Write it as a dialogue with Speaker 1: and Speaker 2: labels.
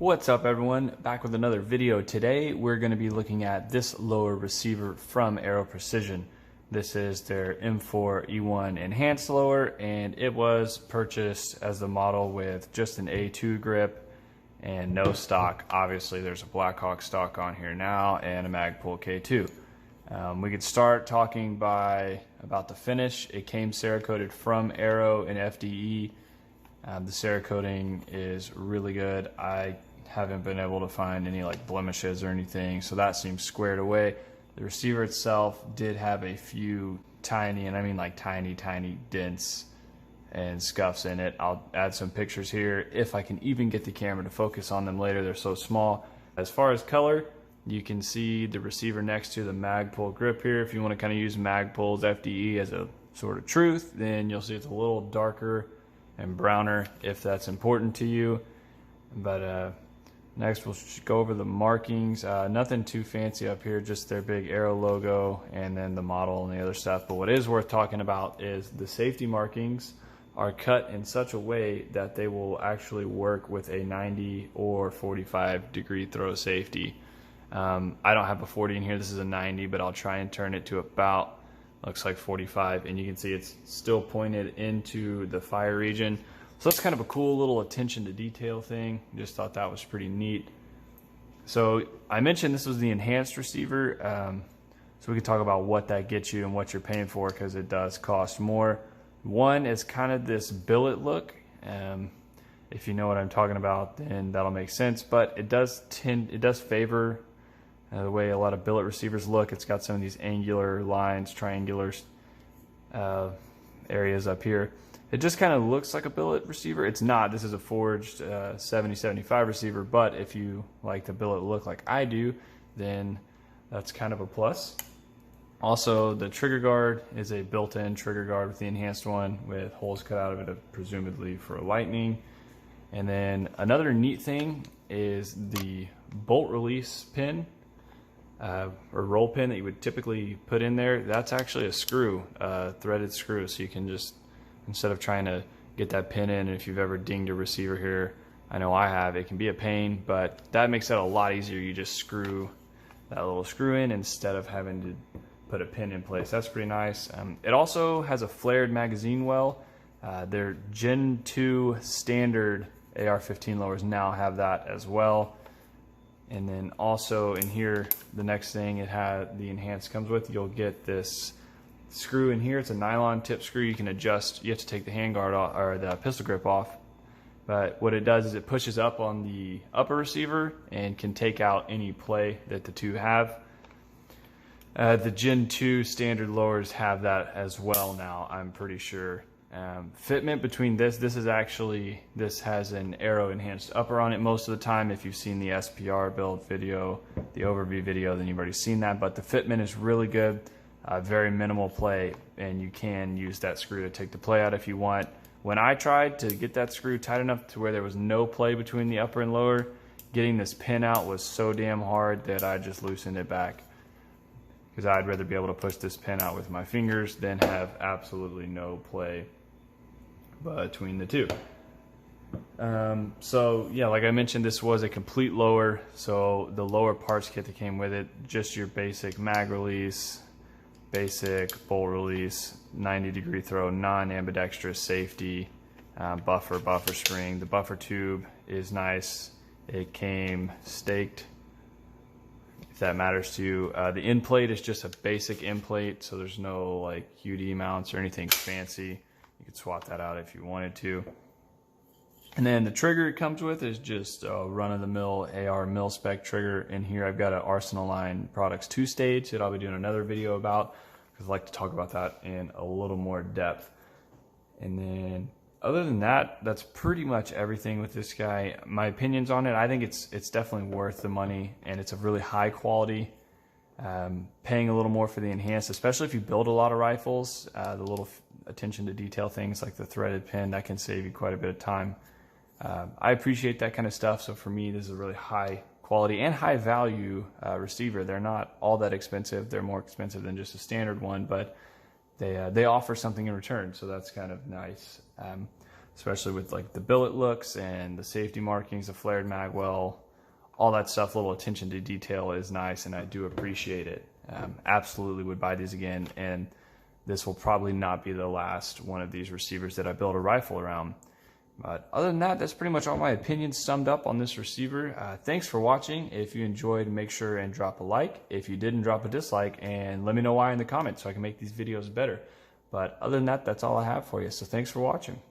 Speaker 1: What's up everyone, back with another video. Today we're going to be looking at this lower receiver from Aero Precision. This is their M4E1 enhanced lower, and it was purchased as the model with just an A2 grip and no stock. Obviously there's a Blackhawk stock on here now and a Magpul K2. We could start talking about the finish. It came Cerakoted from Aero in FDE. The Cerakoting is really good. I haven't been able to find any like blemishes or anything, so that seems squared away. The receiver itself did have a few tiny, and I mean like tiny dents and scuffs in it. I'll add some pictures here if I can even get the camera to focus on them later. They're so small. As far as color, you can see the receiver next to the Magpul grip here. If you want to kind of use Magpul's FDE as a sort of truth, then you'll see it's a little darker and browner if that's important to you. But next we'll go over the markings. Nothing too fancy up here, just their big Aero logo and then the model and the other stuff. But what is worth talking about is the safety markings are cut in such a way that they will actually work with a 90 or 45 degree throw safety. I don't have a 40 in here, this is a 90, but I'll try and turn it to about, looks like 45, and you can see it's still pointed into the fire region. So that's kind of a cool little attention to detail thing. Just thought that was pretty neat. So I mentioned this was the enhanced receiver, so we can talk about what that gets you and what you're paying for, because it does cost more. One is kind of this billet look. If you know what I'm talking about, then that'll make sense, but it does favor the way a lot of billet receivers look. It's got some of these angular lines, triangular areas up here. It just kind of looks like a billet receiver. It's not. This is a forged 70-75 receiver, but if you like the billet look like I do, then that's kind of a plus. Also, the trigger guard is a built-in trigger guard with the enhanced one with holes cut out of it, presumably for lightning. And then another neat thing is the bolt release pin. Or roll pin that you would typically put in there, that's actually a screw, threaded screw, so you can just, instead of trying to get that pin in, if you've ever dinged a receiver here, I know I have, it can be a pain, but that makes it a lot easier. You just screw that little screw in instead of having to put a pin in place. That's pretty nice. It also has a flared magazine well. Their Gen 2 standard AR-15 lowers now have that as well. And then also in here, the next thing it had, the enhanced comes with, you'll get this screw in here. It's a nylon tip screw. You can adjust. You have to take the handguard off, or the pistol grip off. But what it does is it pushes up on the upper receiver and can take out any play that the two have. The Gen 2 standard lowers have that as well now, I'm pretty sure. Fitment between this has an Aero enhanced upper on it most of the time. If you've seen the SPR build video, the overview video, then you've already seen that. But the fitment is really good, very minimal play, and you can use that screw to take the play out if you want. When I tried to get that screw tight enough to where there was no play between the upper and lower, getting this pin out was so damn hard that I just loosened it back, because I'd rather be able to push this pin out with my fingers than have absolutely no play between the two. So yeah, like I mentioned, this was a complete lower. So the lower parts kit that came with it, just your basic mag release, basic bolt release, 90 degree throw, non-ambidextrous safety, buffer spring. The buffer tube is nice. It came staked, if that matters to you. The end plate is just a basic end plate, so there's no like UD mounts or anything fancy. You could swap that out if you wanted to. And then the trigger it comes with is just a run-of-the-mill AR mil-spec trigger. In here I've got an Arsenal line Products 2-stage that I'll be doing another video about, because I'd like to talk about that in a little more depth. And then other than that, that's pretty much everything with this guy. My opinions on it, I think it's definitely worth the money, and it's a really high quality. Paying a little more for the enhanced, especially if you build a lot of rifles, the little attention to detail things like the threaded pin, that can save you quite a bit of time. I appreciate that kind of stuff, so for me this is a really high quality and high value receiver. They're not all that expensive. They're more expensive than just a standard one, but they offer something in return, so that's kind of nice. especially with like the billet looks and the safety markings, the flared mag well, all that stuff. Little attention to detail is nice, and I do appreciate it. Absolutely would buy these again, and this will probably not be the last one of these receivers that I build a rifle around. But other than that, that's pretty much all my opinions summed up on this receiver. Thanks for watching. If you enjoyed, make sure and drop a like. If you didn't, drop a dislike, and let me know why in the comments so I can make these videos better. But other than that, that's all I have for you. So thanks for watching.